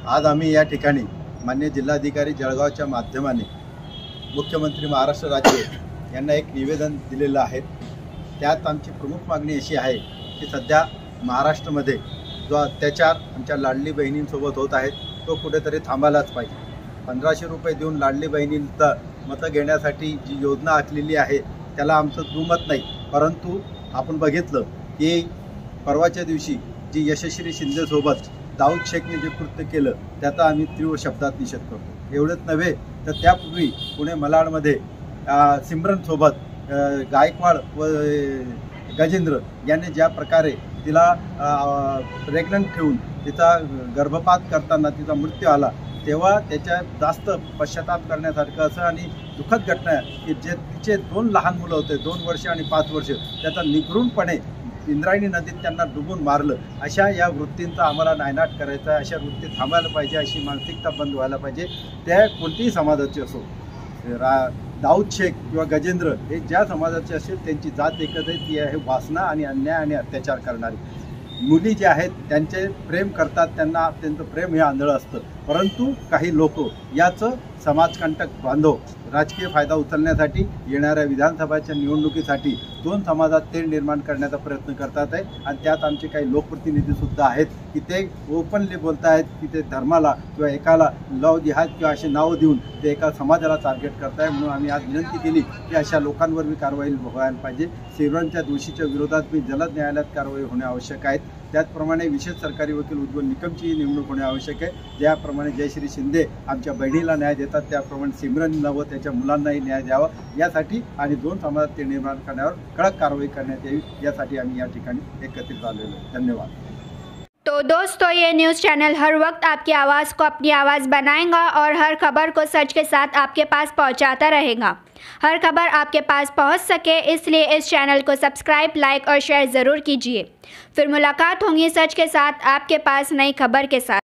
आज आम्ही या ठिकाणी माननीय जिल्हाधिकारी जळगावच्या माध्यमाने मुख्यमंत्री महाराष्ट्र राज्य यांना एक निवेदन दिलेलं आहे। त्यात आमची प्रमुख मागणी अशी आहे की सध्या महाराष्ट्रामध्ये जो अत्याचार आमच्या लाडली बहिणींसोबत होत आहे तो कुठेतरी थांबायलाच पाहिजे। 1500 रुपये देऊन लाडली बहिणींचा मतं घेण्यासाठी जी योजना आखलेली आहे त्याला आमचं दुमत नाही, परंतु आपण बघितलं की परवाच्या दिवशी जी यशस्वी शिंदेसोबत दाऊद शेखने जे कृत्य केलं त्याचा आम्ही तीव्र शब्दात निषेध करतो। एवढंच नव्हे तर त्यापूर्वी पुणे मलाडमध्ये सिमरनसोबत गायकवाड व गजेंद्र यांनी ज्या प्रकारे तिला प्रेग्नंट ठेवून तिचा गर्भपात करताना तिचा मृत्यू आला तेव्हा त्याच्या जास्त पश्चाताप करण्यासारखं असं आणि दुःखद घटना आहे की जे तिचे 2 लहान मुलं होते, 2 वर्ष आणि 5 वर्ष, त्याचा निगरूनपणे इंद्रायणी नदीत त्यांना डुबून मारलं। अशा या वृत्तींचा आम्हाला नायनाट करायचा आहे, अशा वृत्ती थांबायला पाहिजे, अशी मानसिकता बंद व्हायला पाहिजे। त्या कोणतीही समाजाची असो, दाऊद शेख किंवा गजेंद्र हे ज्या समाजाचे असेल त्यांची जात एकच आहे, ती आहे वासना आणि अन्याय आणि अत्याचार करणारी। मुली जे आहेत त्यांचे प्रेम करतात, त्यांना त्यांचं प्रेम हे आंधळं असतं, परंतु काही लोक याचं समाजकंटक बांधव राजकीय फायदा उचलण्यासाठी येणाऱ्या विधानसभाच्या निवडणुकीसाठी 2 समाजात तेढ निर्माण करण्याचा प्रयत्न करतात आहे। आणि त्यात आमचे काही लोकप्रतिनिधीसुद्धा आहेत की ते ओपनली बोलत आहेत की ते धर्माला किंवा एकाला लव जिहाद किंवा असे नावं देऊन ते एका समाजाला टार्गेट करत आहे। म्हणून आम्ही आज विनंती केली की अशा लोकांवर मी कारवाई व्हायला पाहिजे। सिमरनच्या दोषीच्या विरोधात मी जलद न्यायालयात कारवाई होणे आवश्यक आहे। त्याचप्रमाणे विशेष सरकारी वकील उज्ज्वल निकमची नेमणूक होणे आवश्यक आहे। ज्याप्रमाणे जयश्री शिंदे आमच्या बहिणीला न्याय देतात त्याप्रमाणे सिमरनला व त्याच्या मुलांनाही न्याय द्यावा यासाठी आणि 2 समाजात ते निर्माण करण्यावर कडक कारवाई करण्यात यावी यासाठी आम्ही या ठिकाणी एकत्रित आलेलो आहे। धन्यवाद। तो दोस्तों, ये न्यूज़ चैनल हर वक्त आपकी आवाज़ को अपनी आवाज़ बनाएगा और हर खबर को सच के साथ आपके पास पहुंचाता रहेगा। हर खबर आपके पास पहुंच सके इसलिए इस चैनल को सब्सक्राइब, लाइक और शेयर ज़रूर कीजिए। फिर मुलाकात होंगी सच के साथ आपके पास नई खबर के साथ।